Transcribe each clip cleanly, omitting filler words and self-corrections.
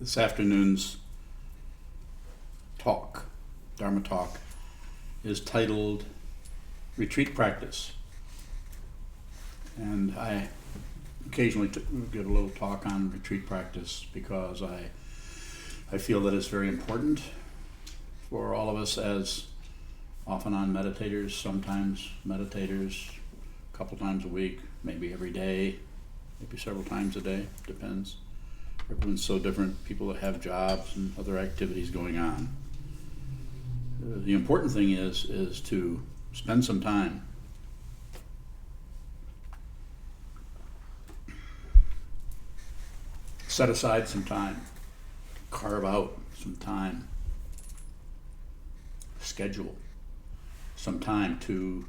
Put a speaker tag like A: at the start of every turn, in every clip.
A: This afternoon's talk, Dharma talk, is titled Retreat Practice. And I occasionally give a little talk on retreat practice because I feel that it's very important for all of us as off and on meditators, sometimes meditators, a couple times a week, maybe every day, maybe several times a day, depends. Everyone's so different, people that have jobs and other activities going on. The important thing is to spend some time set aside some time, carve out some time, schedule some time to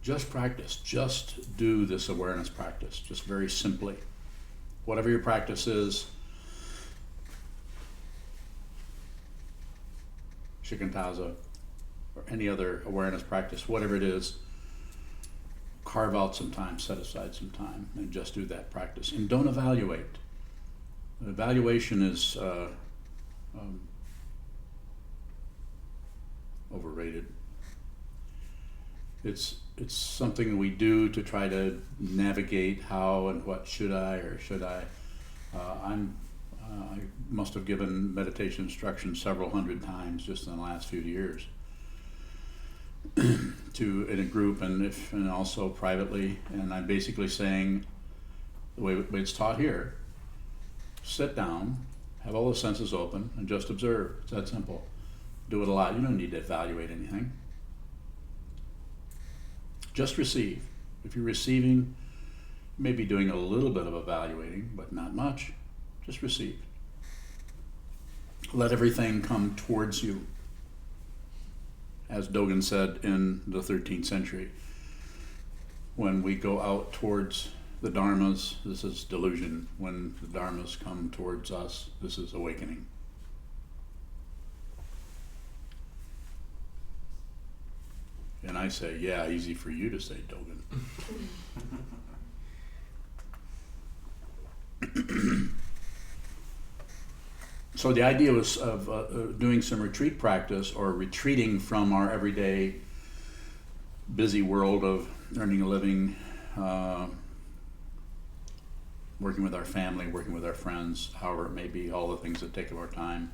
A: just practice, just do this awareness practice, just very simply. Whatever your practice is, shikantaza, or any other awareness practice, whatever it is, carve out some time, set aside some time, and just do that practice. And don't evaluate. Evaluation is overrated. It's something that we do to try to navigate how and what should I or should I. I must have given meditation instruction several hundred times just in the last few years to in a group and also privately. And I'm basically saying the way it's taught here. Sit down, have all the senses open, and just observe. It's that simple. Do it a lot. You don't need to evaluate anything. Just receive. If you're receiving, you may be doing a little bit of evaluating, but not much. Just receive. Let everything come towards you. As Dogen said in the 13th century, when we go out towards the dharmas, this is delusion. When the dharmas come towards us, this is awakening. And I say, yeah, easy for you to say, Dogen. So the idea was of doing some retreat practice or retreating from our everyday busy world of earning a living, working with our family, working with our friends, however it may be, all the things that take up our time.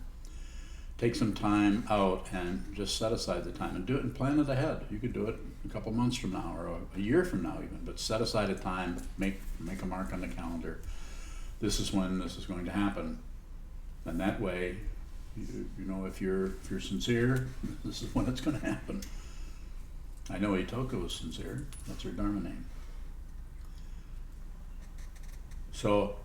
A: Take some time out and just set aside the time and do it and plan it ahead. You could do it a couple months from now or a year from now even, but set aside a time, make a mark on the calendar. This is when this is going to happen. And that way, you know, if you're sincere, this is when it's going to happen. I know Itoka was sincere. That's her Dharma name. So,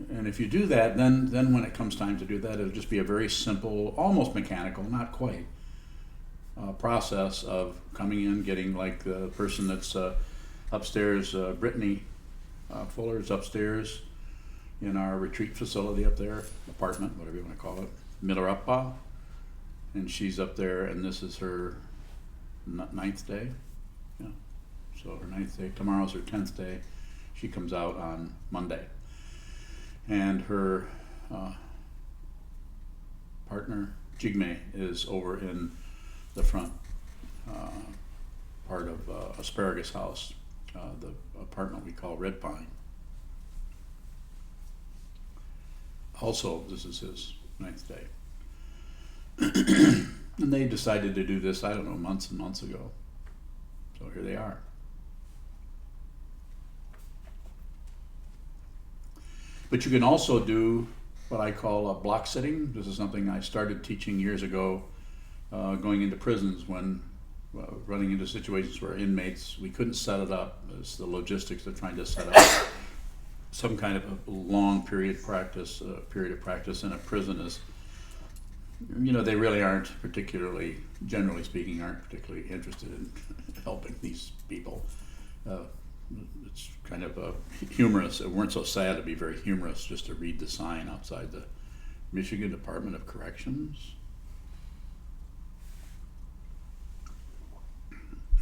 A: and if you do that, then when it comes time to do that, it'll just be a very simple, almost mechanical, not quite, process of coming in, getting like the person that's upstairs, Brittany Fuller is upstairs in our retreat facility up there, apartment, whatever you want to call it, Milarepa, and she's up there, and this is her 9th day. Yeah, so her 9th day. Tomorrow's her 10th day. She comes out on Monday. And her partner, Jigme, is over in the front part of Asparagus House, the apartment we call Red Pine. Also, this is his 9th day. And they decided to do this, I don't know, months and months ago. So here they are. But you can also do what I call block sitting. This is something I started teaching years ago, going into prisons when running into situations where inmates, we couldn't set it up. It's the logistics of trying to set up some kind of a long period of practice in a prison is, you know, they really aren't particularly, generally speaking, aren't particularly interested in helping these people. It's kind of humorous. It weren't so sad to be very humorous just to read the sign outside the Michigan Department of Corrections,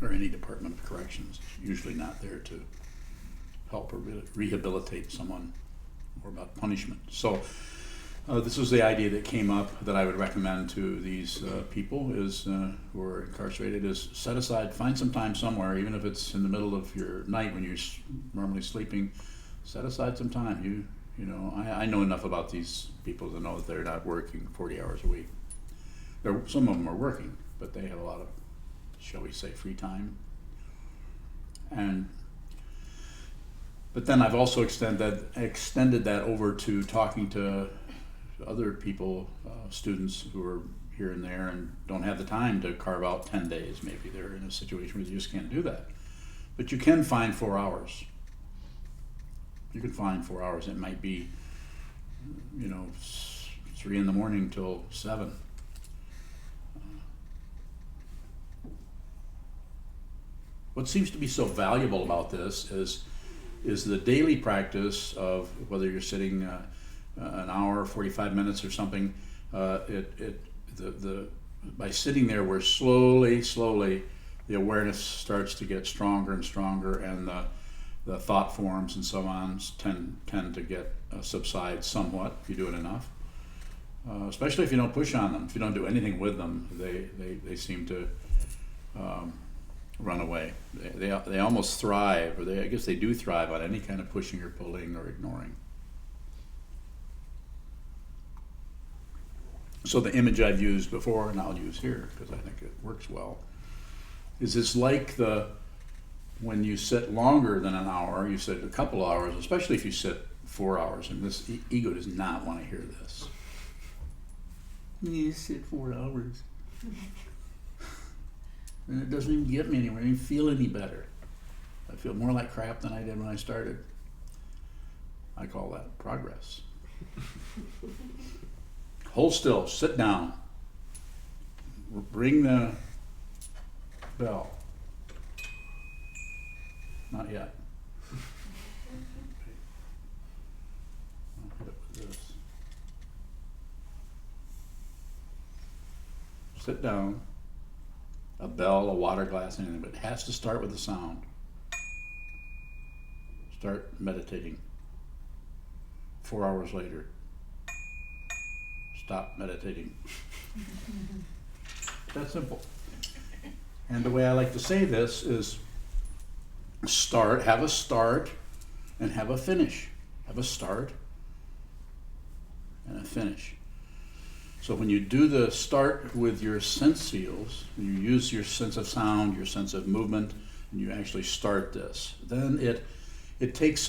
A: or any Department of Corrections. It's usually not there to help or rehabilitate someone or about punishment. So This was the idea that came up that I would recommend to these people is who are incarcerated is set aside, find some time somewhere, even if it's in the middle of your night when you're normally sleeping, set aside some time. You know, I know enough about these people to know that they're not working 40 hours a week. Some of them are working, but they have a lot of, shall we say, free time. But then I've also extended that over to talking to other people, students who are here and there and don't have the time to carve out 10 days. Maybe they're in a situation where you just can't do that. But you can find 4 hours. You can find 4 hours. It might be, 3 in the morning till 7. What seems to be so valuable about this is the daily practice of whether you're sitting an hour, 45 minutes or something. By sitting there, where slowly the awareness starts to get stronger and stronger, and the thought forms and so on tend to get subside somewhat if you do it enough. Especially if you don't push on them, if you don't do anything with them, they seem to run away. They almost thrive, or I guess they do thrive on any kind of pushing or pulling or ignoring. So the image I've used before, and I'll use here because I think it works well, is it's like when you sit longer than an hour, you sit a couple hours, especially if you sit 4 hours, and this ego does not want to hear this. You sit 4 hours. And it doesn't even get me anywhere. I don't even feel any better. I feel more like crap than I did when I started. I call that progress. Hold still, sit down. Ring the bell. Not yet. I'll hit it with this. Sit down. A bell, a water glass, anything, but it has to start with a sound. Start meditating. 4 hours later, stop meditating. That's simple. And the way I like to say this is have a start and have a finish. Have a start and a finish. So when you do the start with your sense fields, you use your sense of sound, your sense of movement, and you actually start this, then it takes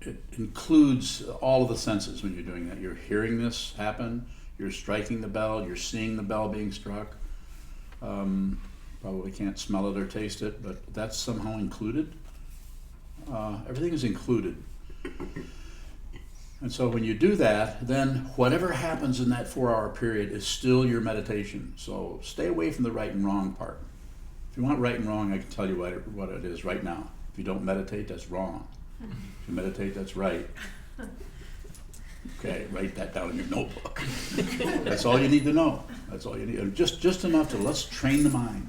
A: it includes all of the senses when you're doing that. You're hearing this happen, you're striking the bell, you're seeing the bell being struck. Probably can't smell it or taste it, but that's somehow included. Everything is included. And so when you do that, then whatever happens in that 4 hour period is still your meditation. So stay away from the right and wrong part. If you want right and wrong, I can tell you what it is right now. If you don't meditate, that's wrong. If you meditate, that's right. Okay, write that down in your notebook. That's all you need to know. That's all you need. Just enough to let's train the mind.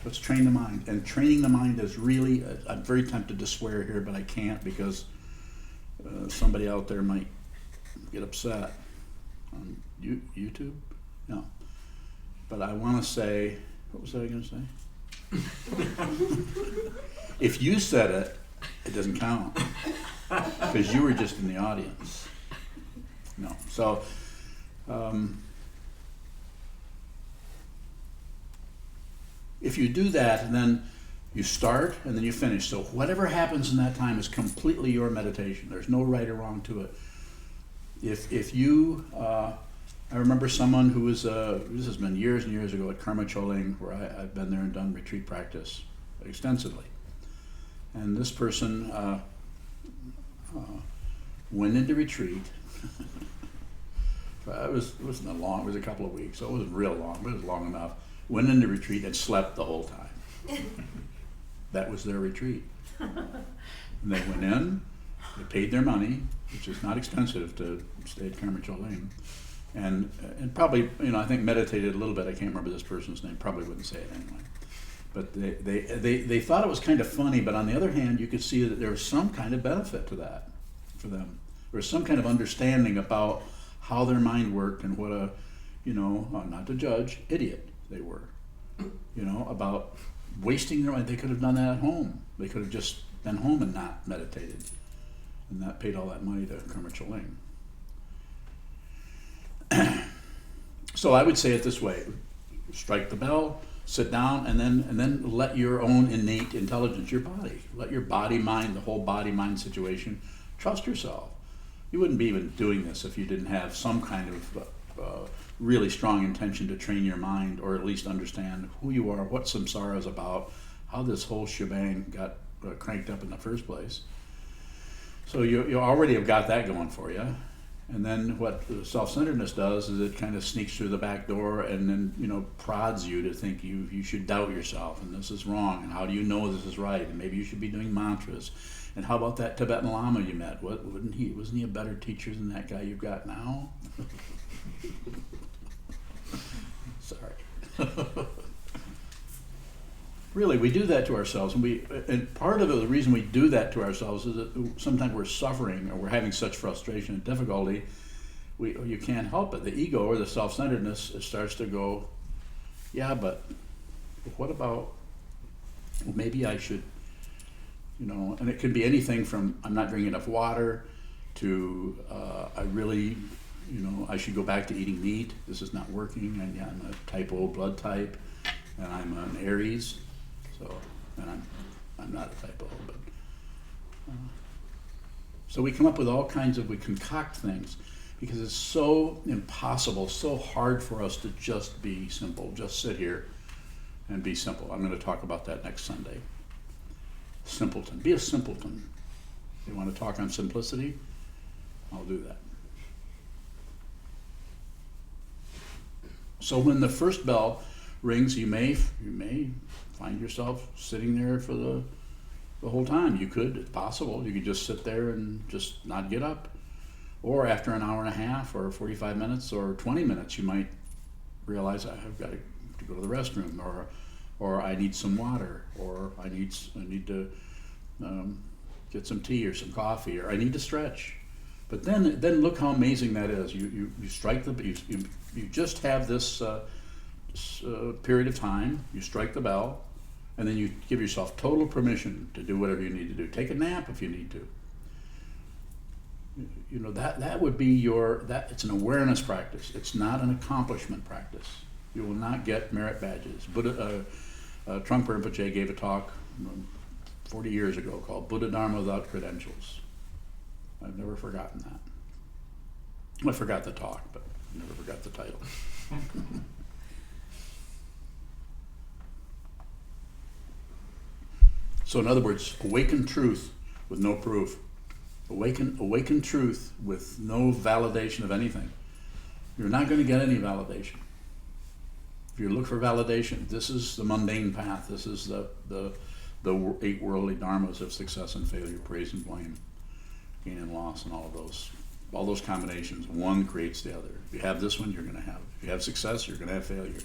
A: Let's train the mind. And training the mind is really, I'm very tempted to swear here, but I can't because somebody out there might get upset on YouTube. No. But I want to say, what was I going to say? If you said it, it doesn't count because you were just in the audience. No. So, if you do that, then you start and then you finish. So whatever happens in that time is completely your meditation. There's no right or wrong to it. If you, I remember someone who was, this has been years and years ago at Karma Choling, where I've been there and done retreat practice extensively. And this person went into retreat. It wasn't long, it was a couple of weeks, so it wasn't real long, but it was long enough. Went into retreat and slept the whole time. That was their retreat. And they went in, they paid their money, which is not expensive to stay at Karma Choling, and probably, I think meditated a little bit. I can't remember this person's name, probably wouldn't say it anyway. But they thought it was kind of funny, but on the other hand, you could see that there was some kind of benefit to that for them. or some kind of understanding about how their mind worked and what a, not to judge, idiot they were, about wasting their mind. They could have done that at home. They could have just been home and not meditated and not paid all that money to Kermit Choling. So I would say it this way: strike the bell, sit down, and then let your own innate intelligence, your body, let your body, mind, the whole body, mind situation, trust yourself. You wouldn't be even doing this if you didn't have some kind of really strong intention to train your mind, or at least understand who you are, what samsara is about, how this whole shebang got cranked up in the first place. So you already have got that going for you. And then what self-centeredness does is it kind of sneaks through the back door and then, prods you to think you should doubt yourself, and this is wrong, and how do you know this is right, and maybe you should be doing mantras. And how about that Tibetan Lama you met? Wasn't he a better teacher than that guy you've got now? Sorry. Really, we do that to ourselves, and part of the reason we do that to ourselves is that sometimes we're suffering or we're having such frustration and difficulty, you can't help it. The ego or the self-centeredness starts to go, yeah, but what about, well, maybe I should, and it could be anything from I'm not drinking enough water to I really, I should go back to eating meat. This is not working, and yeah, I'm a type O blood type, and I'm an Aries. So, and I'm not a type O, but so we come up with all kinds of, we concoct things because it's so impossible, so hard for us to just be simple, just sit here and be simple. I'm going to talk about that next Sunday. Simpleton, be a simpleton. You want to talk on simplicity? I'll do that. So when the first bell rings, you may find yourself sitting there for the whole time. You could, it's possible, you could just sit there and just not get up. Or after an hour and a half or 45 minutes or 20 minutes, you might realize I've got to go to the restroom, or I need some water, or I need to get some tea or some coffee, or I need to stretch. But then look how amazing that is. You strike you just have this period of time. You strike the bell, and then you give yourself total permission to do whatever you need to do. Take a nap if you need to. That would be it's an awareness practice. It's not an accomplishment practice. You will not get merit badges. Trungpa Rinpoche gave a talk 40 years ago called Buddha Dharma Without Credentials. I've never forgotten that. I forgot the talk, but I never forgot the title. So in other words, awaken truth with no proof. Awaken truth with no validation of anything. You're not going to get any validation. If you look for validation, this is the mundane path. This is the 8 worldly dharmas of success and failure, praise and blame, gain and loss, and all those combinations. One creates the other. If you have this one, you're going to have it. If you have success, you're going to have failure.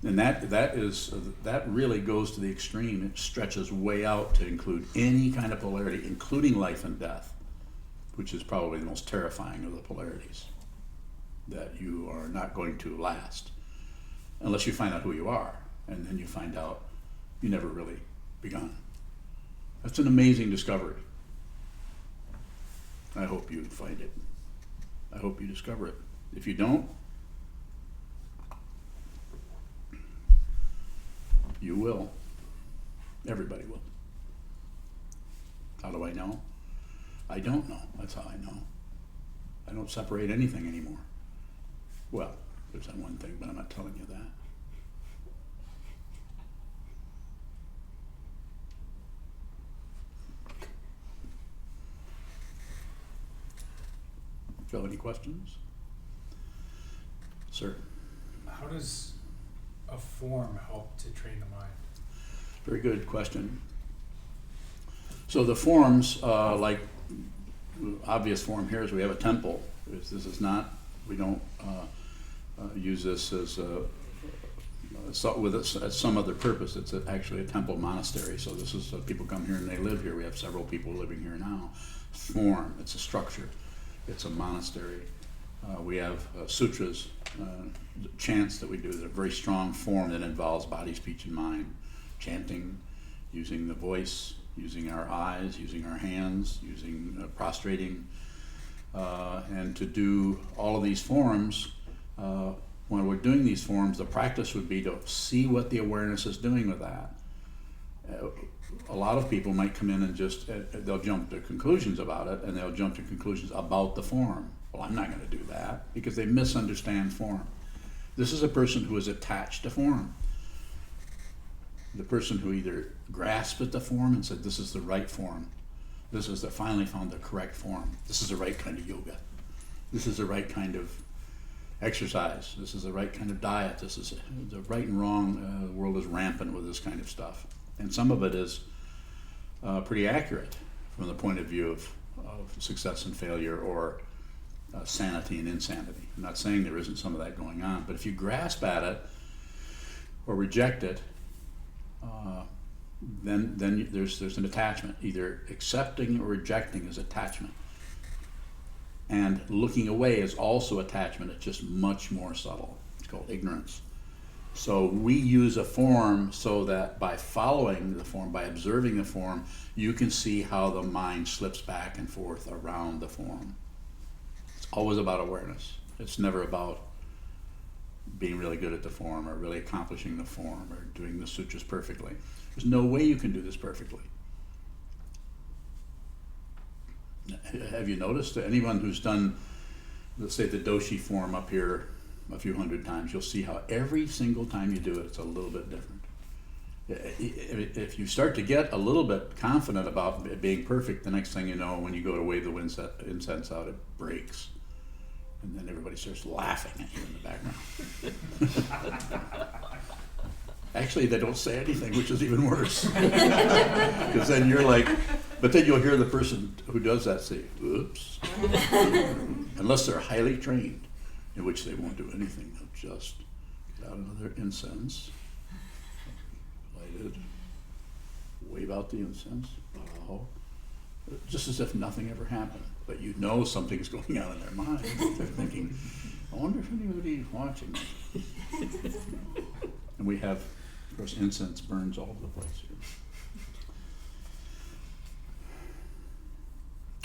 A: And that really goes to the extreme. It stretches way out to include any kind of polarity, including life and death, which is probably the most terrifying of the polarities, that you are not going to last unless you find out who you are, and then you find out you never really begun. That's an amazing discovery. I hope you find it. I hope you discover it. If you don't, you will. Everybody will. How do I know? I don't know. That's how I know. I don't separate anything anymore. Well, there's that one thing, but I'm not telling you that. Do you have any questions? Sir?
B: How does a form help to train the mind?
A: Very good question. So the forms, like obvious form here is we have a temple. This is not, we don't use this as some other purpose. It's actually a temple monastery. So this is people come here and they live here. We have several people living here now. Form. It's a structure. It's a monastery. We have sutras, chants that we do. They're a very strong form that involves body, speech, and mind. Chanting, using the voice, using our eyes, using our hands, using prostrating, and to do all of these forms. When we're doing these forms, the practice would be to see what the awareness is doing with that. A lot of people might come in and just, they'll jump to conclusions about it, and they'll jump to conclusions about the form. Well, I'm not going to do that, because they misunderstand form. This is a person who is attached to form. The person who either grasped at the form and said, this is the right form. This is finally found the correct form. This is the right kind of yoga. This is the right kind of exercise. This is the right kind of diet. This is the right and wrong. The world is rampant with this kind of stuff. And some of it is pretty accurate from the point of view of success and failure, or sanity and insanity. I'm not saying there isn't some of that going on, but if you grasp at it or reject it, then there's an attachment. Either accepting or rejecting is attachment. And looking away is also attachment. It's just much more subtle. It's called ignorance. So we use a form so that by following the form, by observing the form, you can see how the mind slips back and forth around the form. It's always about awareness. It's never about being really good at the form, or really accomplishing the form, or doing the sutras perfectly. There's no way you can do this perfectly. Have you noticed that anyone who's done, let's say, the doshi form up here a few hundred times, you'll see how every single time you do it, it's a little bit different. If you start to get a little bit confident about it being perfect, the next thing you know, when you go to wave the incense out, it breaks. And then everybody starts laughing at you in the background. Actually, they don't say anything, which is even worse. Because then you're like, but then you'll hear the person who does that say, oops. Unless they're highly trained, in which they won't do anything. They'll just get out another incense, light it, wave out the incense, bow, just as if nothing ever happened. But you know something's going on in their mind. They're thinking, I wonder if anybody's watching me. And we have, of course, incense burns all over the place here.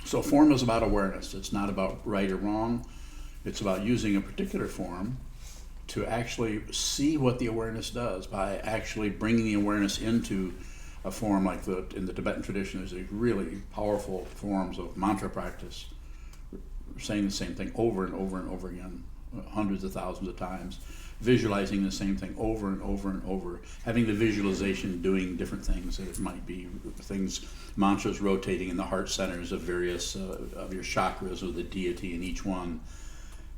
A: So form is about awareness. It's not about right or wrong. It's about using a particular form to actually see what the awareness does by actually bringing the awareness into a form like in the Tibetan tradition. There's a really powerful forms of mantra practice, saying the same thing over and over and over again, hundreds of thousands of times, visualizing the same thing over and over and over, having the visualization doing different things. That it might be things, mantras rotating in the heart centers of various of your chakras, or the deity in each one.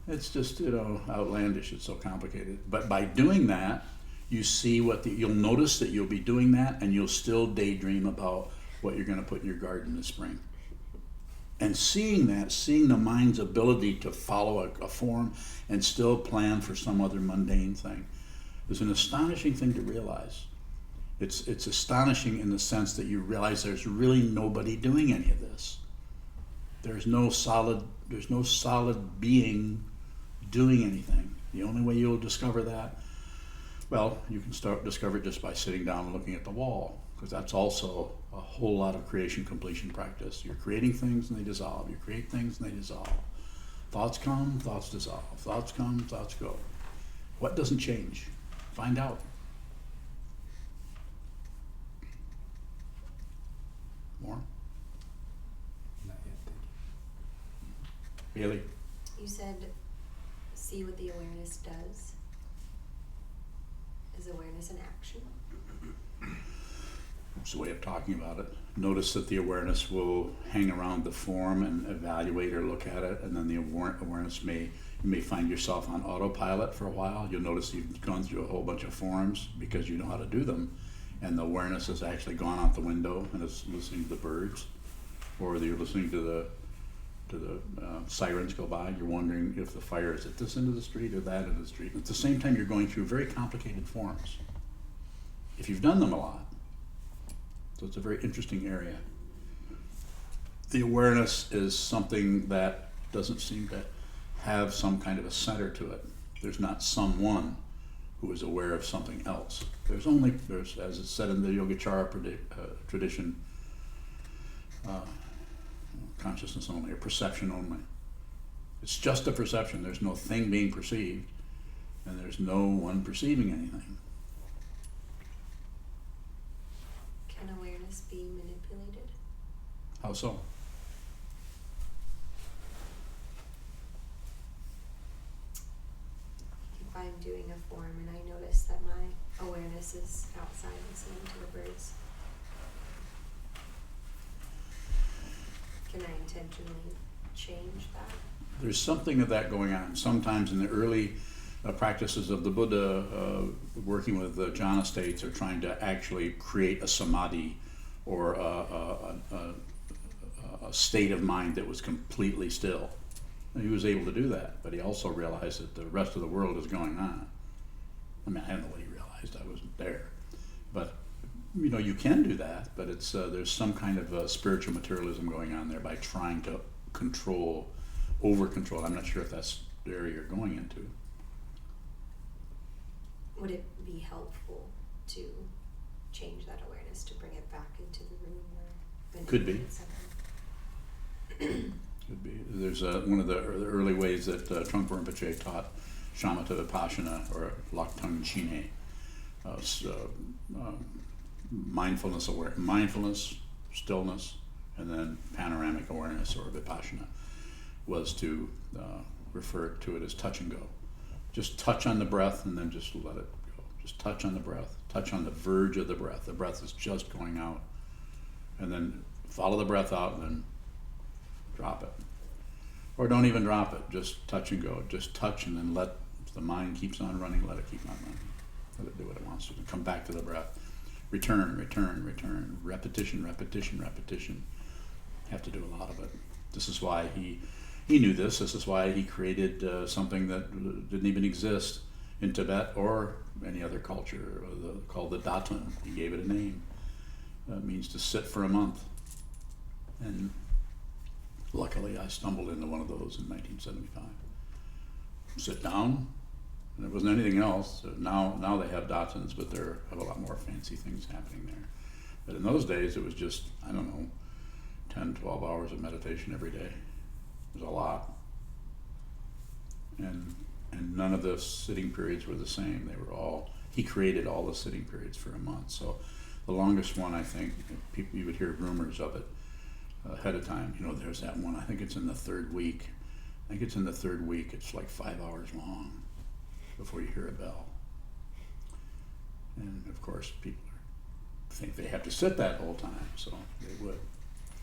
A: It's just, outlandish. It's so complicated. But by doing that, you see you'll notice that you'll be doing that, and you'll still daydream about what you're going to put in your garden this spring. And seeing the mind's ability to follow a form and still plan for some other mundane thing is an astonishing thing to realize. It's astonishing in the sense that you realize there's really nobody doing any of this. There's no solid being doing anything. The only way you'll discover that, well, you can discover it just by sitting down and looking at the wall, because that's also a whole lot of creation completion practice. You're creating things and they dissolve. You create things and they dissolve. Thoughts come, thoughts dissolve. Thoughts come, thoughts go. What doesn't change? Find out. More?
B: Not yet, thank you.
A: Bailey?
C: You said, see what the awareness does. Is awareness an action?
A: It's a way of talking about it. Notice that the awareness will hang around the form and evaluate or look at it, and then the awareness you may find yourself on autopilot for a while. You'll notice you've gone through a whole bunch of forms because you know how to do them, and the awareness has actually gone out the window and is listening to the birds, or you're listening to sirens go by, you're wondering if the fire is at this end of the street or that end of the street. At the same time, you're going through very complicated forms. If you've done them a lot, so it's a very interesting area. The awareness is something that doesn't seem to have some kind of a center to it. There's not someone who is aware of something else. There's, as it's said in the Yogacara tradition, consciousness only, or perception only. It's just a perception. There's no thing being perceived, and there's no one perceiving anything.
C: Can awareness be manipulated?
A: How so?
C: If I'm doing a form and I notice that my awareness is outside listening to the birds, can I intentionally change that?
A: There's something of that going on. Sometimes in the early practices of the Buddha, working with the jhana states, are trying to actually create a samadhi, or a state of mind that was completely still. And he was able to do that, but he also realized that the rest of the world is going on. I mean, I don't know what he realized, I wasn't there. But you can do that, but it's there's some kind of spiritual materialism going on there by trying to over control. I'm not sure if that's the area you're going into.
C: Would it be helpful to change that awareness, to bring it back into the room where
A: Could be. Could be. There's one of the early ways that Trungpa Rinpoche taught shamatha vipassana, or laktung chine, mindfulness, stillness, and then panoramic awareness, or vipassana, was to refer to it as touch and go. Just touch on the breath and then just let it go. Just touch on the breath, touch on the verge of the breath. The breath is just going out, and then follow the breath out and then drop it. Or don't even drop it, just touch and go. Just touch, and then let, if the mind keeps on running, let it keep on running. Let it do what it wants to. Come back to the breath. Return, return, return. Repetition, repetition, repetition. You have to do a lot of it. This is why he knew this. This is why he created something that didn't even exist in Tibet or any other culture, called the Datun. He gave it a name. It means to sit for a month. And luckily I stumbled into one of those in 1975. Sit down, and there wasn't anything else. Now they have Datuns, but they have a lot more fancy things happening there. But in those days it was just, 10, 12 hours of meditation every day. It was a lot. And none of the sitting periods were the same. He created all the sitting periods for a month. So the longest one, I think, you would hear rumors of it ahead of time. There's that one, I think it's in the third week. It's like 5 hours long before you hear a bell. And of course, people think they have to sit that whole time, so they would.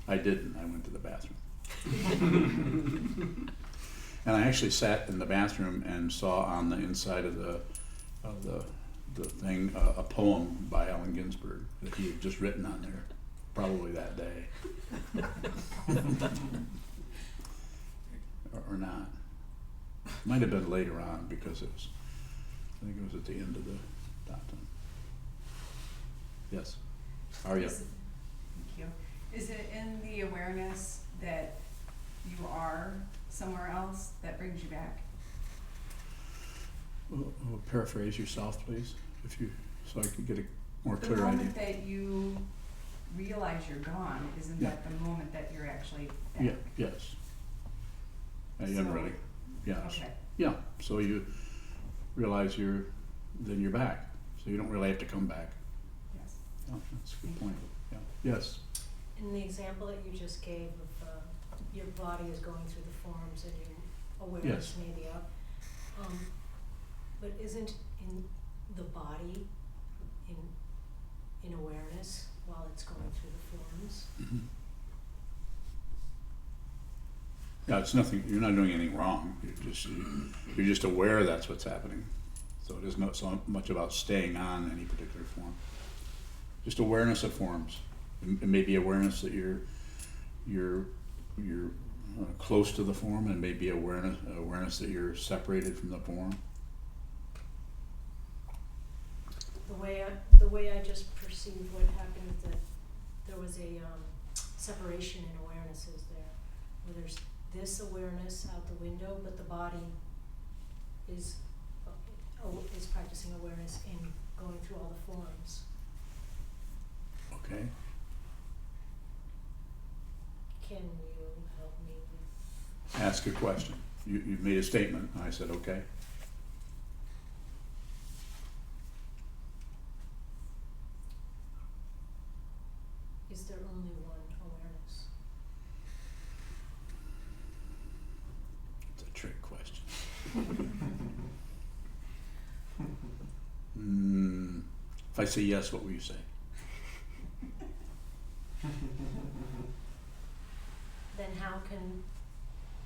A: I didn't. I went to the bathroom. And I actually sat in the bathroom and saw on the inside of the thing a poem by Allen Ginsberg that he had just written on there, probably that day. or not. Might have been later on, because I think it was at the end of the Datun. Yes. How are you?
D: Thank you. Is it in the awareness that you are somewhere else that brings you back?
A: Well, paraphrase yourself, please, so I can get a more
D: The
A: clear idea.
D: moment that you realize you're gone, isn't that the moment that you're actually back?
A: Yeah. Yes. Yeah,
D: So-
A: really. Yeah.
D: Okay.
A: Yeah. So you realize then you're back. So you don't really have to come back.
D: Yes.
A: Oh, that's a good point. Yeah. Yes.
E: In the example that you just gave of your body is going through the forms and your awareness may be up, but isn't in the body in awareness while it's going through the forms?
A: Mm-hmm. Yeah, it's nothing. You're not doing anything wrong. You're just aware that's what's happening. So it isn't so much about staying on any particular form. Just awareness of forms. It may be awareness that you're close to the form and maybe awareness that you're separated from the form.
E: The way I just perceived what happened is that there was a separation in awarenesses there, where there's this awareness out the window, but the body is practicing awareness in going through all the forms.
A: Okay.
E: Can you help me with?
A: Ask a question. You made a statement. I said, okay.
E: Is there only one awareness?
A: It's a trick question. If I say yes, what will you say?
E: Then how can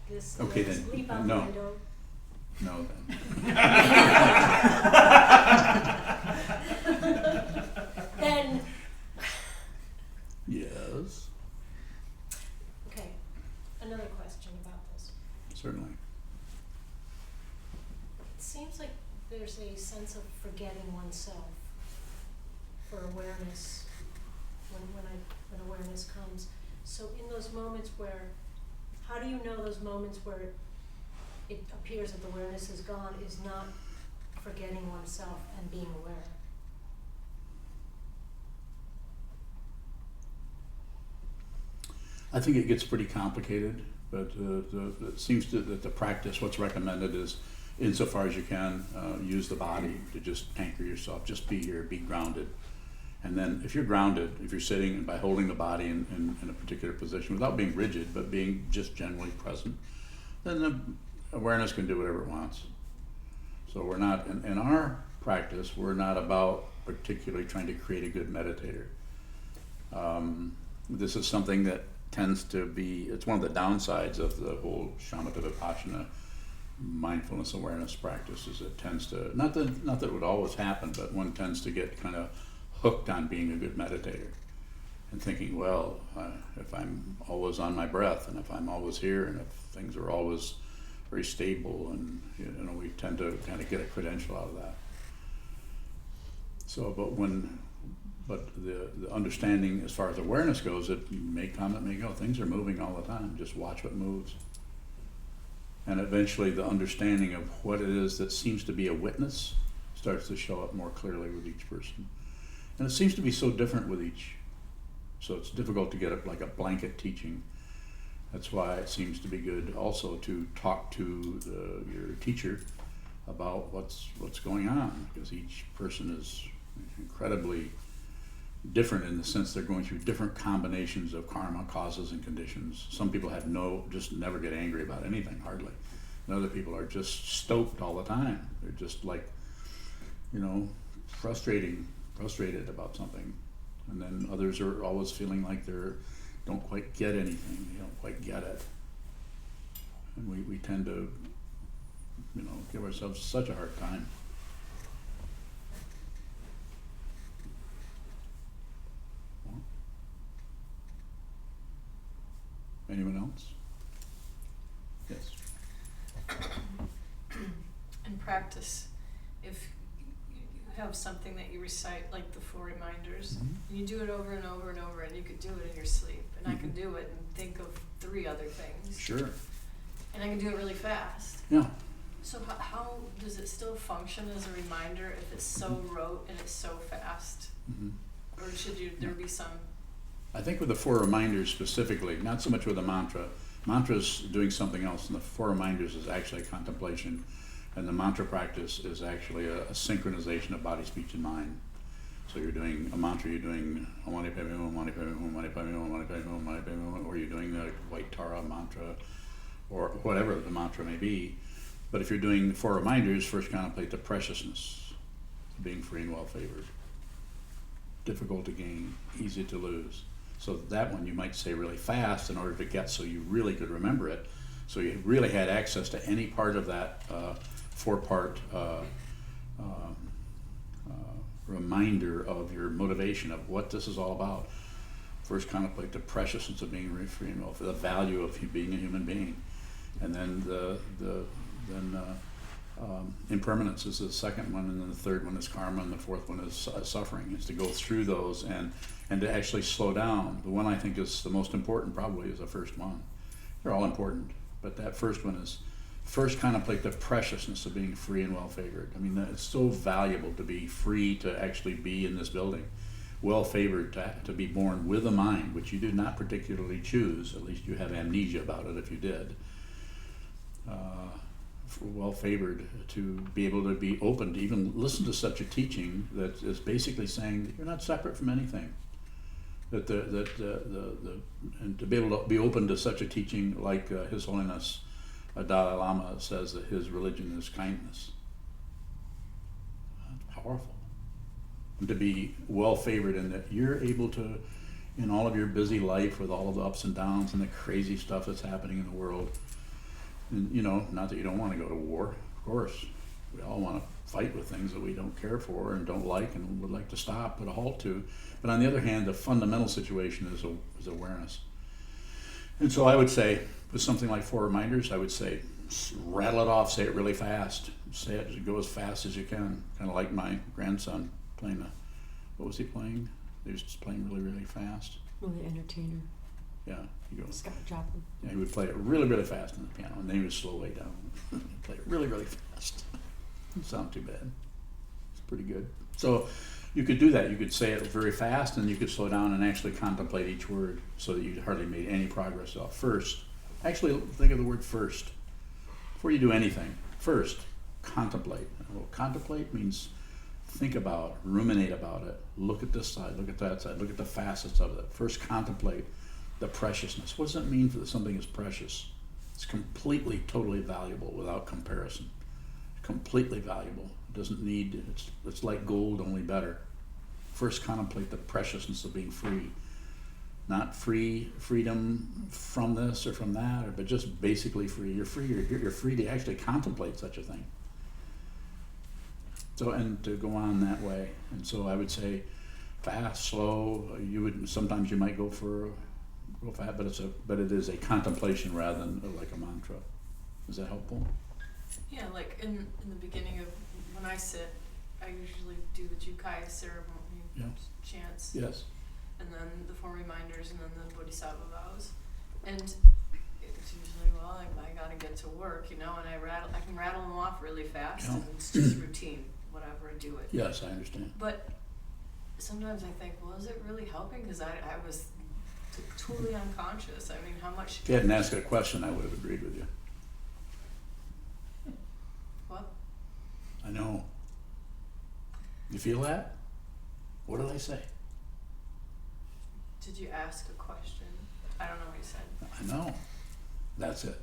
E: this
A: Okay,
E: awareness
A: then,
E: leap out
A: no.
E: the window?
A: No, then.
E: Then,
A: Yes,
E: okay, another question about this.
A: certainly.
E: It seems like there's a sense of forgetting oneself for awareness when awareness comes. So in those moments where, how do you know those moments where it appears that the awareness is gone is not forgetting oneself and being aware?
A: I think it gets pretty complicated, but it seems that the practice, what's recommended is, insofar as you can, use the body to just anchor yourself, just be here, be grounded. And then if you're grounded, if you're sitting and by holding the body in a particular position without being rigid, but being just generally present, then the awareness can do whatever it wants. So we're not, in our practice, we're not about particularly trying to create a good meditator. This is something that tends to be, it's one of the downsides of the whole shamatha vipassana mindfulness awareness practice, is it tends to, not that it would always happen, but one tends to get kind of hooked on being a good meditator and thinking, well, if I'm always on my breath and if I'm always here and if things are always very stable, and we tend to kind of get a credential out of that. So, but the understanding as far as awareness goes, it may come, it may go. Things are moving all the time. Just watch what moves. And eventually the understanding of what it is that seems to be a witness starts to show up more clearly with each person. And it seems to be so different with each. So it's difficult to get like a blanket teaching. That's why it seems to be good also to talk to your teacher about what's going on, because each person is incredibly different in the sense they're going through different combinations of karma, causes, and conditions. Some people have just never get angry about anything, hardly. And other people are just stoked all the time. They're just like, frustrated about something. And then others are always feeling like don't quite get anything, they don't quite get it. And we tend to, give ourselves such a hard time. Anyone else? Yes.
F: In practice, if you have something that you recite, like the 4 reminders, and you do it over and over and over, and you could do it in your sleep, and I can do it and think of 3 other things.
A: Sure.
F: And I can do it really fast.
A: Yeah.
F: So how does it still function as a reminder if it's so rote and it's so fast?
A: Mm-hmm.
F: Or should there be some?
A: I think with the 4 reminders specifically, not so much with the mantra. Mantra's doing something else, and the 4 reminders is actually a contemplation, and the mantra practice is actually a synchronization of body, speech, and mind. So you're doing a mantra, you're doing Om Mani Padme Hum, Mani Padme Hum, Mani Padme Hum, Mani Padme Hum, Mani Padme Hum, or you're doing the White Tara mantra, or whatever the mantra may be. But if you're doing the 4 reminders, first contemplate the preciousness, being free and well favored, difficult to gain, easy to lose. So that one you might say really fast in order to get so you really could remember it. So you really had access to any part of that 4-part reminder of your motivation of what this is all about. First, contemplate the preciousness of being free and well, the value of being a human being, and then impermanence is the second one, and then the third one is karma, and the fourth one is suffering. Is to go through those and to actually slow down. The one I think is the most important probably is the first one. They're all important, but that first one is first contemplate the preciousness of being free and well favored. I mean, it's so valuable to be free to actually be in this building, well favored to be born with a mind which you did not particularly choose. At least you have amnesia about it if you did. Well favored to be able to be open to even listen to such a teaching that is basically saying that you're not separate from anything. And to be able to be open to such a teaching like His Holiness Dalai Lama says that his religion is kindness. That's powerful. And to be well favored in that you're able to, in all of your busy life with all of the ups and downs and the crazy stuff that's happening in the world, and not that you don't want to go to war, of course. We all want to fight with things that we don't care for and don't like and would like to stop, put a halt to. But on the other hand, the fundamental situation is awareness. And so I would say, with something like 4 reminders, I would say, rattle it off, say it really fast. Say it, go as fast as you can. Kind of like my grandson playing what was he playing? He was just playing really, really fast.
G: Well, the entertainer,
A: Yeah, he goes.
G: Scott Joplin.
A: Yeah, he would play it really, really fast on the piano, and then he would slow way down. He'd play it really, really fast. Didn't sound too bad. It's pretty good. So you could do that. You could say it very fast, and you could slow down and actually contemplate each word so that you hardly made any progress at all. First, actually think of the word first. Before you do anything, first, contemplate. Well, contemplate means think about, ruminate about it, look at this side, look at that side, look at the facets of it. First, contemplate the preciousness. What does it mean that something is precious? It's completely, totally valuable without comparison. Completely valuable. It doesn't need, it's like gold, only better. First, contemplate the preciousness of being free. Not freedom from this or from that, but just basically free. You're free. You're free to actually contemplate such a thing. So, and to go on that way. And so I would say, fast, slow. Sometimes you might go fast, but it is a contemplation rather than like a mantra. Is that helpful?
F: Yeah, like in the beginning of when I sit, I usually do the Jukai ceremony,
A: Yeah.
F: chants.
A: Yes.
F: And then the 4 reminders, and then the Bodhisattva vows. And it's usually, well, I gotta get to work, and I can rattle them off really fast,
A: Yeah.
F: and it's just routine, whatever, I do it.
A: Yes, I understand.
F: But sometimes I think, well, is it really helping? Because I was totally unconscious. I mean, how much...
A: If you hadn't asked a question, I would have agreed with you.
F: What?
A: I know. You feel that? What did I say?
F: Did you ask a question? I don't know what you said.
A: I know. That's it.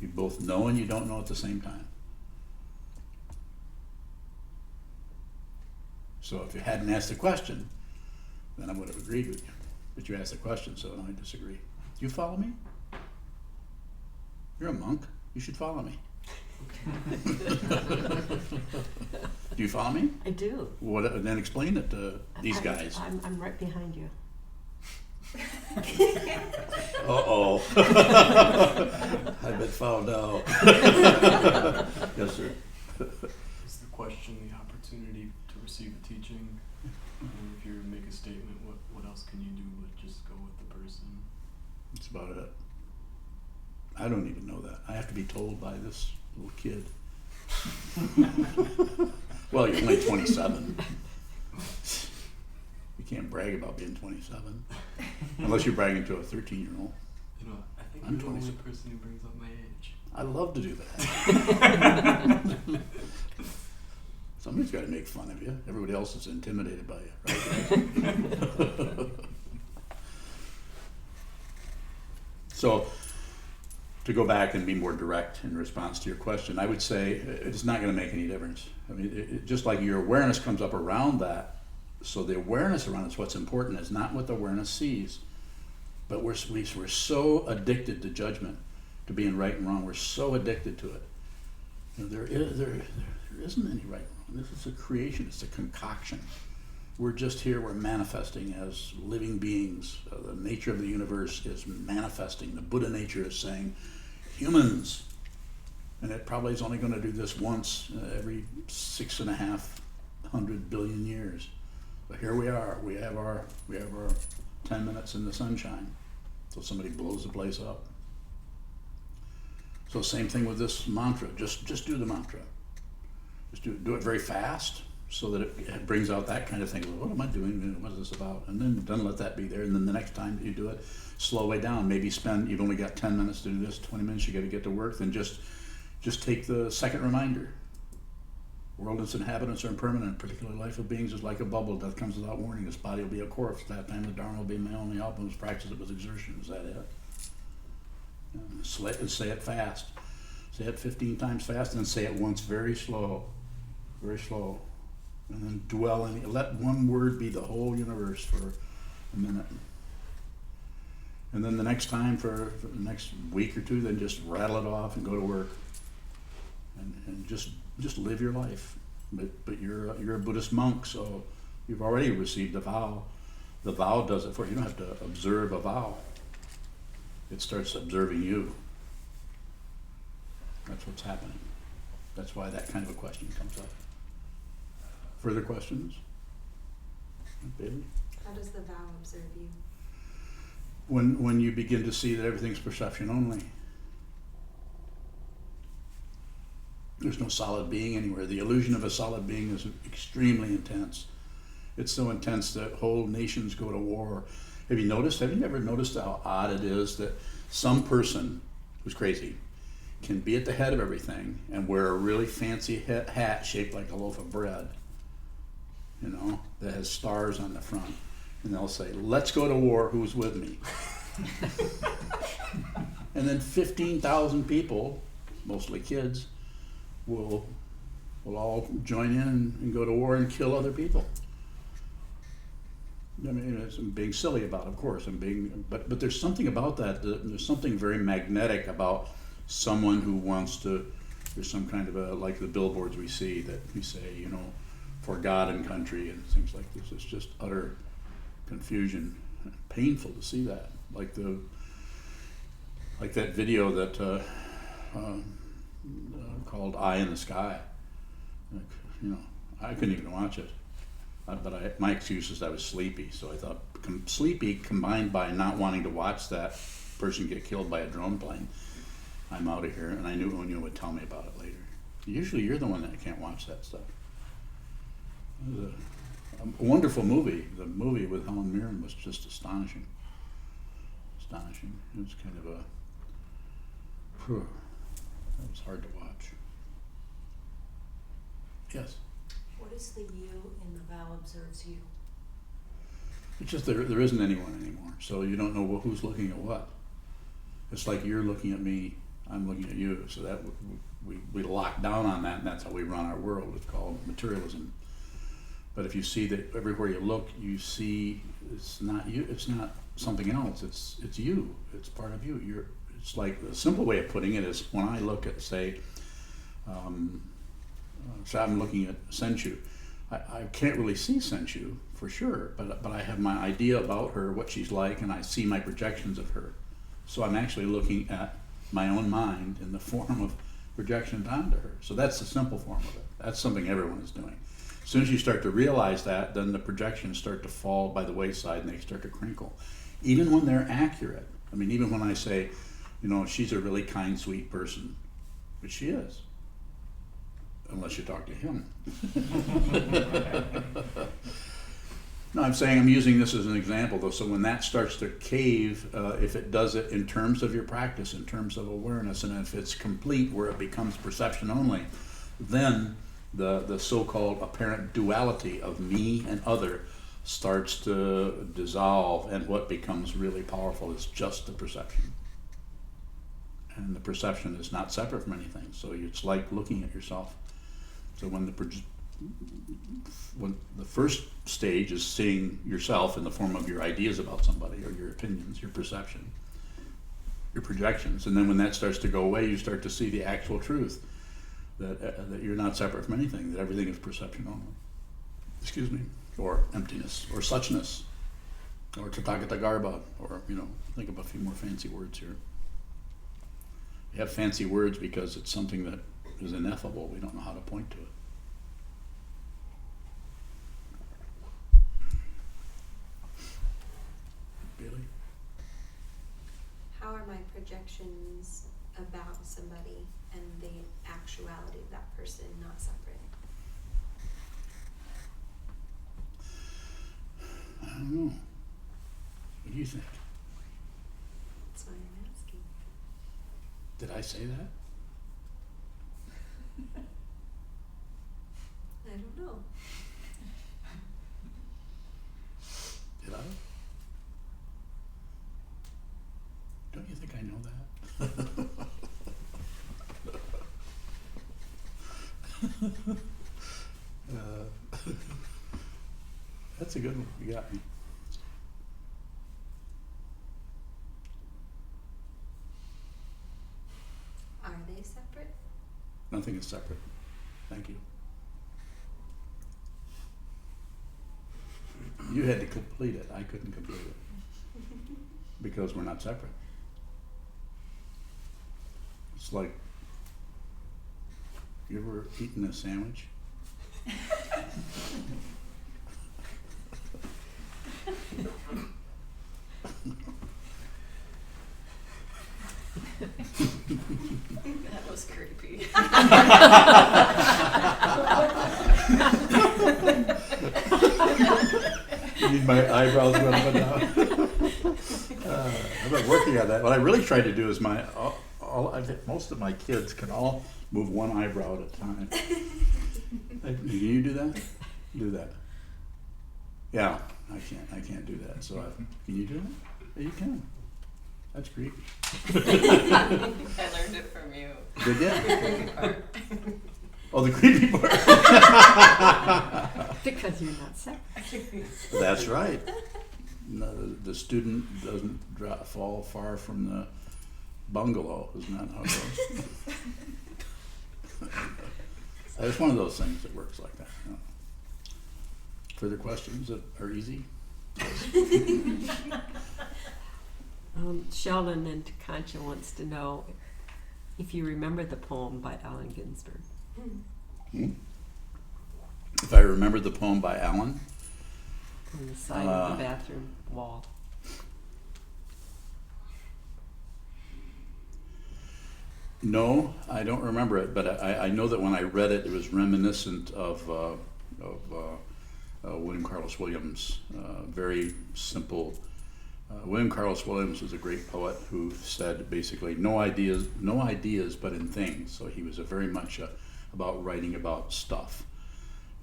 A: You both know and you don't know at the same time. So if you hadn't asked the question, then I would have agreed with you. But you asked the question, so I disagree. Do you follow me? You're a monk. You should follow me. Do you follow me?
G: I do.
A: What? Then explain it to these guys.
G: I'm right behind you.
A: Uh-oh. I've been found out. Yes, sir.
H: Is the question the opportunity to receive a teaching? And if you make a statement, what else can you do but just go with the person?
A: That's about it. I don't even know that. I have to be told by this little kid. Well, you're only 27. You can't brag about being 27. Unless you're bragging to a 13-year-old.
H: I think
A: I'm
H: you're the only
A: 26.
H: person who brings up my age.
A: I love to do that. Somebody's got to make fun of you. Everybody else is intimidated by you, right? So, to go back and be more direct in response to your question, I would say it's not going to make any difference. I mean, just like your awareness comes up around that, so the awareness around it's what's important. It's not what the awareness sees. But we're so addicted to judgment, to being right and wrong. We're so addicted to it. There isn't any right and wrong. This is a creation. It's a concoction. We're just here, we're manifesting as living beings. The nature of the universe is manifesting. The Buddha nature is saying, humans, and it probably is only going to do this once every 6.5 billion years. But here we are. We have our 10 minutes in the sunshine. So somebody blows the place up. So same thing with this mantra. Just do the mantra. Just do it very fast, so that it brings out that kind of thing. What am I doing? What is this about? And then let that be there. And then the next time that you do it, slow way down. Maybe you've only got 10 minutes to do this, 20 minutes, you got to get to work. Then just take the second reminder. World and its inhabitants are impermanent. Particular life of beings is like a bubble. Death comes without warning. This body will be a corpse. At that time the Dharma will be my only help. And practice it with exertion. Is that it? Say it fast. Say it 15 times fast, and then say it once very slow. Very slow. And then dwell in it. Let one word be the whole universe for a minute. And then the next time, for the next week or two, then just rattle it off and go to work. And just live your life. But you're a Buddhist monk, so you've already received the vow. The vow does it for you. You don't have to observe a vow. It starts observing you. That's what's happening. That's why that kind of a question comes up. Further questions? Bailey?
C: How does the vow observe you?
A: When you begin to see that everything's perception only. There's no solid being anywhere. The illusion of a solid being is extremely intense. It's so intense that whole nations go to war. Have you never noticed how odd it is that some person who's crazy can be at the head of everything and wear a really fancy hat shaped like a loaf of bread, that has stars on the front, and they'll say, "Let's go to war, who's with me?" And then 15,000 people, mostly kids, will all join in and go to war and kill other people. I mean, I'm being silly about it, of course. But there's something about that. There's something very magnetic about someone who wants to. There's some kind of like the billboards we see that we say, for God and country and things like this. It's just utter confusion. Painful to see that. Like that video that called "Eye in the Sky." I couldn't even watch it. But my excuse is I was sleepy, so I thought sleepy combined by not wanting to watch that person get killed by a drone plane, I'm out of here. And I knew Unya would tell me about it later. Usually you're the one that can't watch that stuff. It was a wonderful movie. The movie with Helen Mirren was just astonishing. Astonishing. It was kind of that was hard to watch. Yes?
E: What is the you in the vow observes you?
A: It's just there isn't anyone anymore, so you don't know who's looking at what. It's like you're looking at me, I'm looking at you, so that we lock down on that, and that's how we run our world. It's called materialism. But if you see that everywhere you look, you see it's not you, it's not something else. It's you. It's part of you. It's like a simple way of putting it is when I look at, say, so I'm looking at Senshu. I can't really see Senshu for sure, but I have my idea about her, what she's like, and I see my projections of her. So I'm actually looking at my own mind in the form of projections onto her. So that's the simple form of it. That's something everyone is doing. As soon as you start to realize that, then the projections start to fall by the wayside and they start to crinkle. Even when they're accurate. I mean, even when I say, she's a really kind, sweet person, which she is. Unless you talk to him. No, I'm using this as an example though, so when that starts to cave, if it does it in terms of your practice, in terms of awareness, and if it's complete where it becomes perception only, then the so-called apparent duality of me and other starts to dissolve, and what becomes really powerful is just the perception. And the perception is not separate from anything, so it's like looking at yourself. So when the first stage is seeing yourself in the form of your ideas about somebody or your opinions, your perception, your projections, and then when that starts to go away, you start to see the actual truth that you're not separate from anything, that everything is perception only. Excuse me. or emptiness, or suchness, or tathagata, or, think of a few more fancy words here. We have fancy words because it's something that is ineffable. We don't know how to point to it. Bailey?
C: How are my projections about somebody and the actuality of that person not separate?
A: I don't know. What do you think?
C: That's why I'm asking.
A: Did I say that?
C: I don't know.
A: Did I? Don't you think I know that? That's a good one. You got me.
C: Are they separate?
A: Nothing is separate. Thank you. You had to complete it. I couldn't complete it because we're not separate. It's like, you ever eaten a sandwich?
F: That was creepy.
A: You need my eyebrows going up and down. I've been working on that. What I really tried to do is most of my kids can all move one eyebrow at a time. Can you do that? Do that. Yeah, I can't do that. So can you do it? Yeah, you can. That's creepy.
F: I learned it from you.
A: Did ya?
F: The creepy part.
A: Oh, the creepy part.
G: Because you're not separate.
A: That's right. No, the student doesn't fall far from the bungalow. Isn't that how it goes? It's one of those things that works like that. Further questions that are easy?
G: Sheldon and Concha wants to know if you remember the poem by Allen Ginsberg.
A: If I remember the poem by Allen?
G: On the side of the bathroom wall.
A: No, I don't remember it, but I know that when I read it, it was reminiscent of William Carlos Williams. Very simple. William Carlos Williams was a great poet who said basically no ideas but in things. So he was very much about writing about stuff.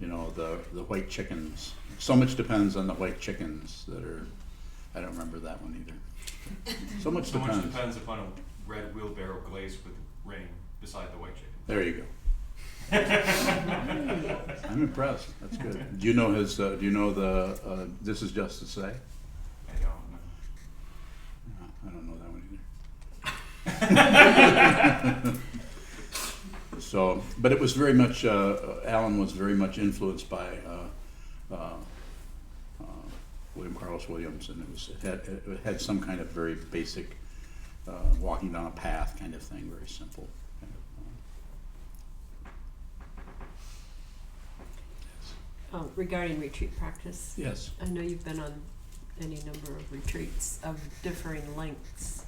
A: The white chickens. So much depends on the white chickens that are. I don't remember that one either. So much depends
I: upon a red wheelbarrow glazed with rain beside the white chicken.
A: There you go. I'm impressed. That's good. Do you know his? Do you know the? This is just to say.
I: I don't know.
A: No, I don't know that one either. So, but it was very much. Allen was very much influenced by William Carlos Williams, and it had some kind of very basic walking down a path kind of thing, very simple.
G: Regarding retreat practice,
A: Yes.
G: I know you've been on any number of retreats of differing lengths,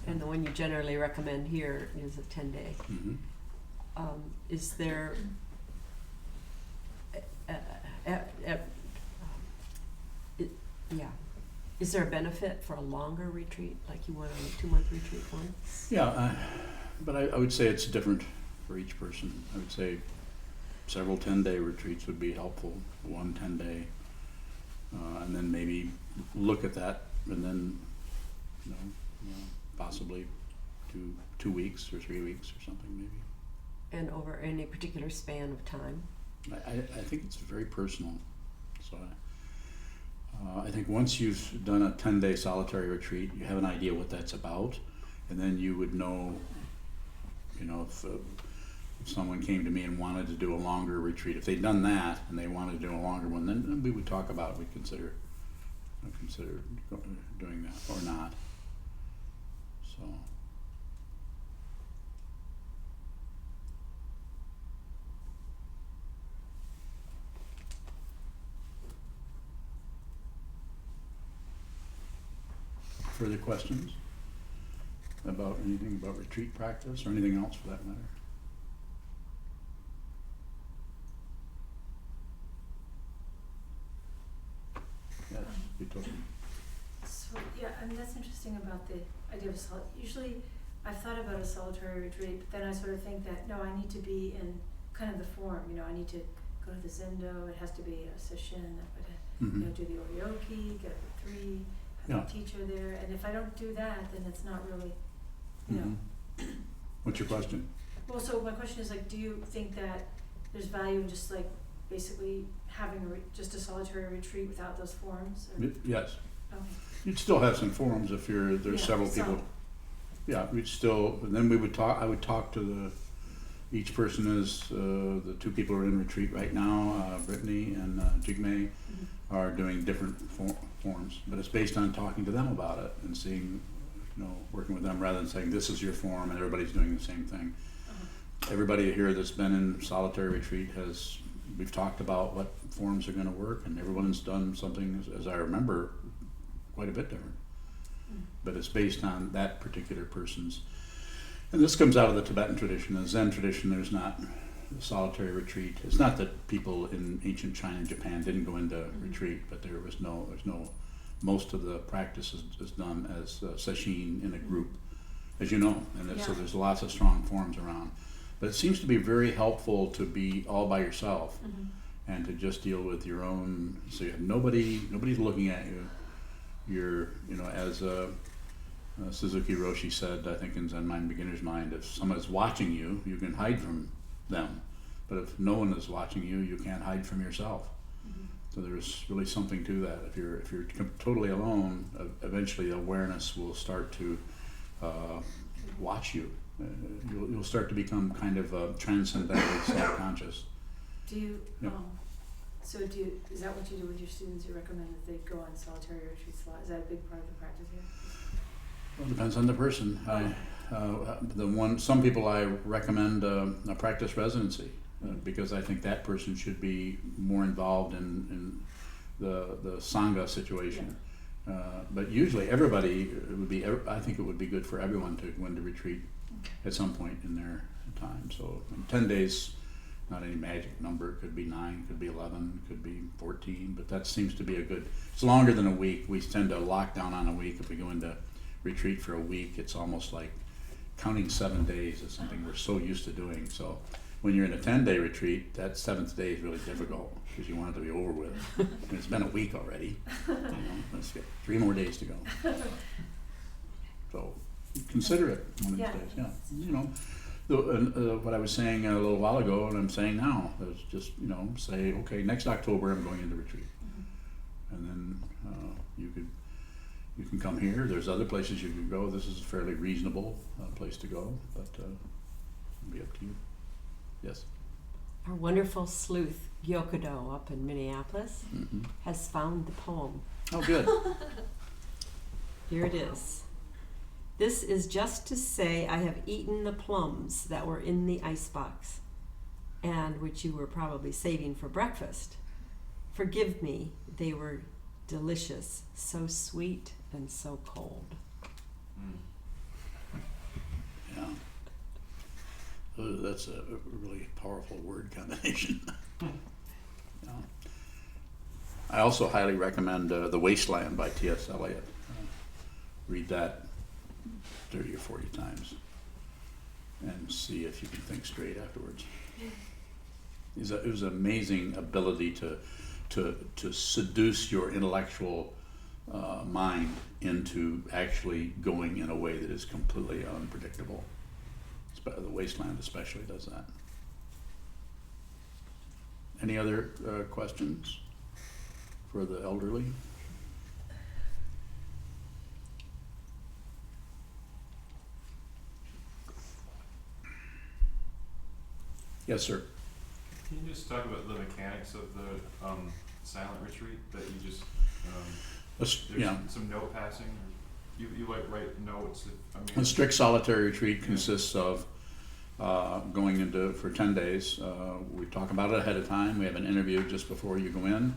G: and the one you generally recommend here is a 10-day.
A: Mm-hmm.
G: Is there is there a benefit for a longer retreat, like you went on a 2-month retreat once?
A: Yeah, but I would say it's different for each person. I would say several 10-day retreats would be helpful, one 10-day, and then maybe look at that, and then possibly do 2 weeks or 3 weeks or something maybe.
G: And over any particular span of time?
A: I think it's very personal. So I think once you've done a 10-day solitary retreat, you have an idea what that's about, and then you would know, if if someone came to me and wanted to do a longer retreat, if they'd done that and they wanted to do a longer one, then we would talk about, we'd consider doing that or not. So. Further questions about anything about retreat practice or anything else for that matter? Yes, you told me.
J: So, yeah, I mean, that's interesting about the idea of usually I've thought about a solitary retreat, but then I sort of think that, no, I need to be in kind of the form, you know, I need to go to the Zendo, it has to be a session, I'm gonna, you know, do the oryoki, get up at 3, have a teacher there, and if I don't do that, then it's not really, you know.
A: What's your question?
J: Well, so my question is like, do you think that there's value in just like basically having just a solitary retreat without those forms? Or?
A: Yes.
J: Okay.
A: You'd still have some forums if there's several people.
J: Some.
A: Yeah, we'd still, then we would talk, I would talk to each person as, the 2 people who are in retreat right now, Brittany and Jigme, are doing different forms, but it's based on talking to them about it and seeing, you know, working with them rather than saying this is your form and everybody's doing the same thing. Everybody here that's been in solitary retreat we've talked about what forms are going to work, and everyone's done something, as I remember, quite a bit different. But it's based on that particular person's, and this comes out of the Tibetan tradition. The Zen tradition, there's not a solitary retreat. It's not that people in ancient China and Japan didn't go into retreat, but there's no, most of the practice is done as sesshin in a group, as you know, and so there's lots of strong forms around. But it seems to be very helpful to be all by yourself and to just deal with your own, so you have nobody's looking at you. You're, you know, as Suzuki Roshi said, I think in Zen Mind Beginner's Mind, if someone is watching you, you can hide from them. But if no one is watching you, you can't hide from yourself. So there's really something to that. If you're totally alone, eventually awareness will start to watch you. You'll start to become kind of transcendently self-conscious.
J: Do you,
A: Yeah.
J: Is that what you do with your students? You recommend that they go on solitary retreats a lot? Is that a big part of the practice here?
A: Well, it depends on the person. Some people I recommend a practice residency because I think that person should be more involved in the sangha situation. But usually everybody, I think it would be good for everyone to go into retreat at some point in their time. So 10 days, not any magic number. It could be 9, could be 11, could be 14, but that seems to be it's longer than a week. We tend to lock down on a week. If we go into retreat for a week, it's almost like counting 7 days is something we're so used to doing. So when you're in a 10-day retreat, that 7th day is really difficult because you want it to be over with. And it's been a week already. You know, let's get 3 more days to go. So consider it one of these days. Yeah, you know, what I was saying a little while ago, and I'm saying now, is just, you know, say, okay, next October I'm going into retreat, and then you can come here. There's other places you can go. This is a fairly reasonable place to go, but it'll be up to you. Yes.
G: Our wonderful sleuth Yokodo up in Minneapolis has found the poem.
A: Oh, good.
G: Here it is. This is just to say I have eaten the plums that were in the icebox, and which you were probably saving for breakfast. Forgive me, they were delicious, so sweet and so cold.
A: Yeah. That's a really powerful word combination. Yeah. I also highly recommend The Wasteland by T.S. Eliot. Read that 30 or 40 times and see if you can think straight afterwards. It was an amazing ability to seduce your intellectual mind into actually going in a way that is completely unpredictable. The Wasteland especially does that. Any other questions for the elderly? Yes, sir.
I: Can you just talk about the mechanics of the silent retreat that you just,
A: Let's,
I: there's
A: yeah.
I: some note passing? Or you like write notes?
A: A strict solitary retreat consists of going into for 10 days. We talk about it ahead of time. We have an interview just before you go in.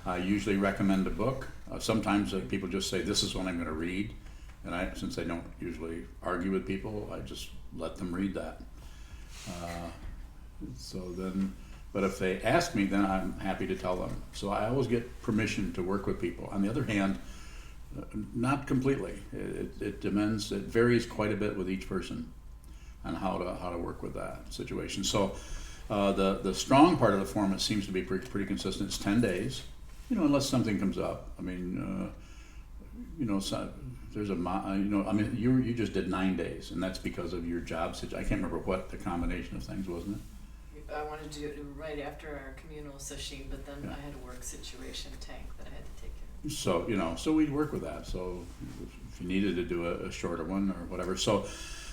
A: I usually recommend a book. Sometimes people just say, this is what I'm going to read. And since I don't usually argue with people, I just let them read that. But if they ask me, then I'm happy to tell them. So I always get permission to work with people. On the other hand, not completely. It demands, it varies quite a bit with each person on how to work with that situation. So the strong part of the format seems to be pretty consistent. It's 10 days, unless something comes up. I mean, so there's you just did 9 days, and that's because of your job situation. I can't remember what the combination of things, wasn't it?
F: I wanted to do it right after our communal session, but then I had a work situation tank that I had to take care of.
A: So, so we'd work with that. So if you needed to do a shorter one or whatever. So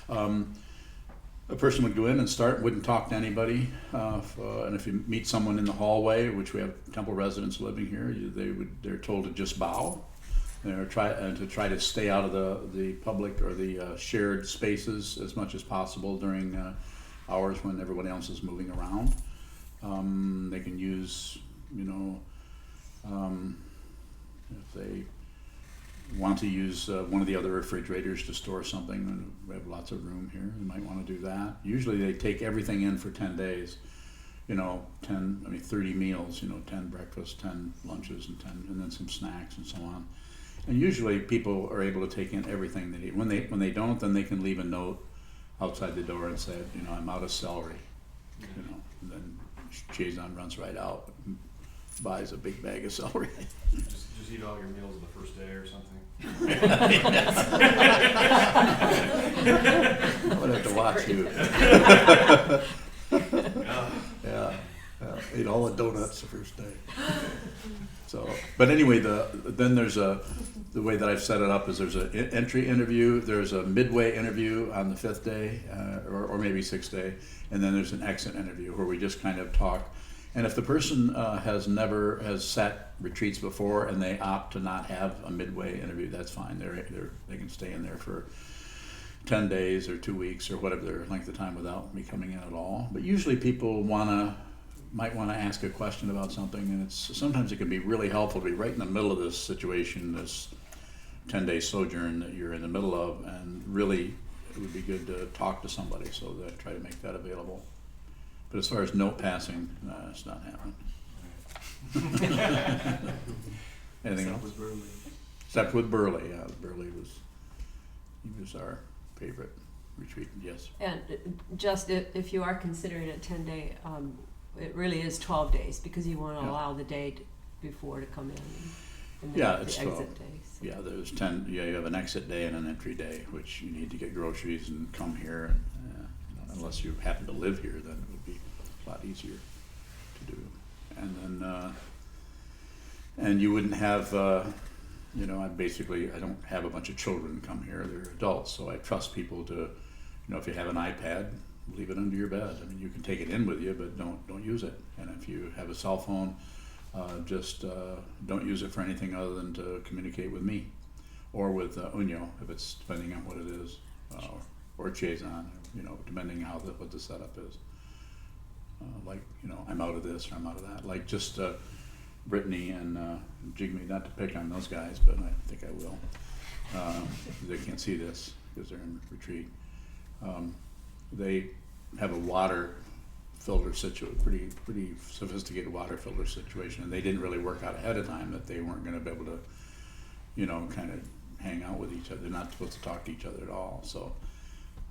A: a person would go in and wouldn't talk to anybody. And if you meet someone in the hallway, which we have temple residents living here, they're told to just bow. They're to try to stay out of the public or the shared spaces as much as possible during hours when everybody else is moving around. They can use, if they want to use one of the other refrigerators to store something, and we have lots of room here, they might want to do that. Usually they take everything in for 10 days, 30 meals, 10 breakfasts, 10 lunches, and then some snacks and so on. And usually people are able to take in everything they need. When they don't, then they can leave a note outside the door and say, I'm out of celery, and then Chazon runs right out and buys a big bag of celery.
I: Just eat all your meals on the first day or something.
A: I would have to watch you. Yeah. Ate all the donuts the first day. So, but anyway, then there's the way that I've set it up is there's an entry interview, there's a midway interview on the 5th day, or maybe 6th day, and then there's an exit interview where we just kind of talk. And if the person has sat retreats before and they opt to not have a midway interview, that's fine. They can stay in there for 10 days or 2 weeks or whatever their length of time without me coming in at all. But usually people might want to ask a question about something, and sometimes it can be really helpful to be right in the middle of this situation, this 10-day sojourn that you're in the middle of, and really it would be good to talk to somebody, so that I try to make that available. But as far as note passing, it's not happening. Anything else? Except with Burley, yeah. Burley was our favorite retreat, yes.
G: And just if you are considering a 10-day, it really is 12 days because you want to allow the day before to come in. And then
A: It's
G: the
A: 12.
G: exit days.
A: Yeah, there's 10. Yeah, you have an exit day and an entry day, which you need to get groceries and come here. And, unless you happen to live here, then it would be a lot easier to do. And then, and you wouldn't have, I don't have a bunch of children come here. They're adults, so I trust people to, if you have an iPad, leave it under your bed. I mean, you can take it in with you, but don't use it. And if you have a cell phone, just don't use it for anything other than to communicate with me, or with Unyo, if it's depending on what it is, or Chazon, depending on what the setup is. I'm out of this or I'm out of that. Like just Brittany and Jigme, not to pick on those guys, but I think I will. They can't see this because they're in retreat. They have a water filter situation, pretty sophisticated water filter situation, and they didn't really work out ahead of time that they weren't going to be able to, kind of hang out with each other. They're not supposed to talk to each other at all. So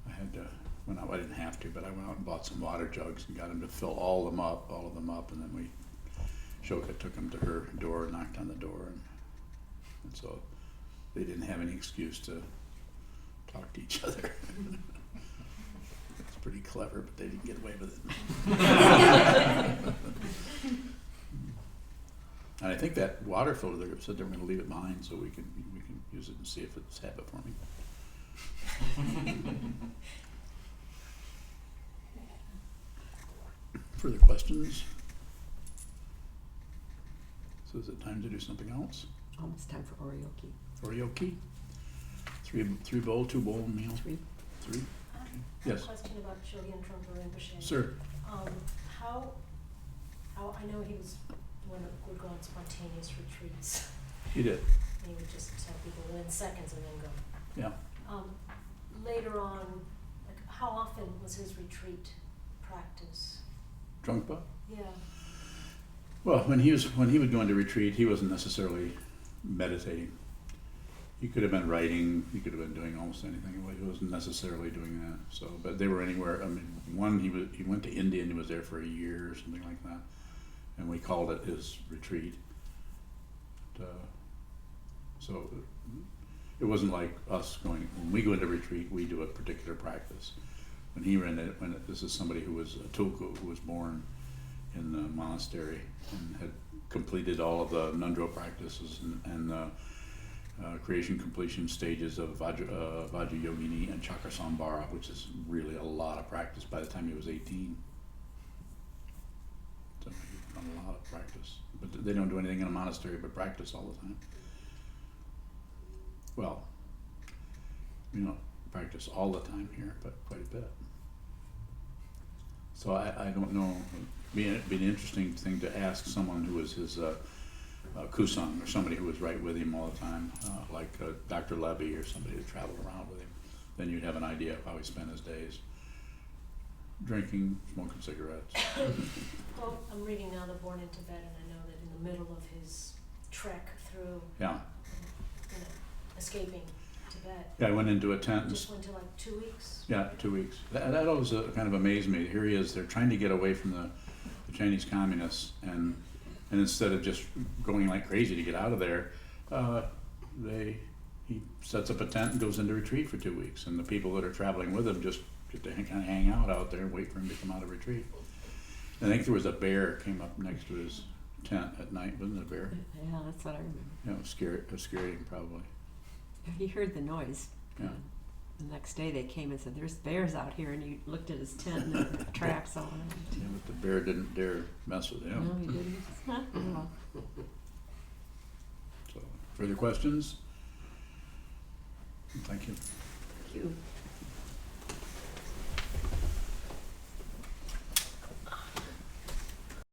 A: I had to. I didn't have to, but I went out and bought some water jugs and got them to fill all of them up, and then Shoka took them to her door, knocked on the door, and so they didn't have any excuse to talk to each other. It's pretty clever, but they didn't get away with it. And I think that water filter, they said they were going to leave it behind so we can use it and see if it's habit forming. further questions? So is it time to do something else?
G: Almost time for orioki.
A: Orioki? Three bowl, 2 bowl meal?
G: 3.
A: 3?
E: I have
A: Yes.
E: a question about Shogyan Trungpa Rinpoche.
A: Sir?
E: How, I know he would go on spontaneous retreats.
A: He did.
E: And he would just tell people within seconds and then go.
A: Yeah.
E: Later on, like, how often was his retreat practice?
A: Drungpa?
E: Yeah.
A: Well, when he would go into retreat, he wasn't necessarily meditating. He could have been writing. He could have been doing almost anything. He wasn't necessarily doing that. So, but they were anywhere. I mean, he went to India and he was there for a year or something like that, and we called it his retreat. So it wasn't like us going. When we go into retreat, we do a particular practice. When he ran it, this is somebody who was a tulku, who was born in the monastery and had completed all of the Nundro practices and creation completion stages of Vajrayogini and Chakrasambhara, which is really a lot of practice by the time he was 18. So he's done a lot of practice. But they don't do anything in a monastery but practice all the time. Well, we don't practice all the time here, but quite a bit. So I don't know. It'd be an interesting thing to ask someone who was his Kusang, or somebody who was right with him all the time, like Dr. Levy or somebody who traveled around with him. Then you'd have an idea of how he spent his days. Drinking, smoking cigarettes.
E: Well, I'm reading now The Born in Tibet, and I know that in the middle of his trek through,
A: Yeah.
E: Escaping Tibet,
A: Yeah, I went into a tent.
E: just went to like 2 weeks.
A: Yeah, 2 weeks. That always kind of amazed me. Here he is, they're trying to get away from the Chinese communists, and instead of just going like crazy to get out of there, he sets up a tent and goes into retreat for 2 weeks, and the people that are traveling with him just get to kind of hang out there and wait for him to come out of retreat. I think there was a bear came up next to his tent at night, wasn't it a bear?
G: Yeah, that's what I remember.
A: Yeah, it scared him probably.
G: He heard the noise.
A: Yeah.
G: The next day they came and said, "There's bears out here," and he looked at his tent and there were tracks all around.
A: Yeah, but the bear didn't dare mess with him.
G: No, he didn't. No.
A: So, further questions? Thank you.
G: Thank you.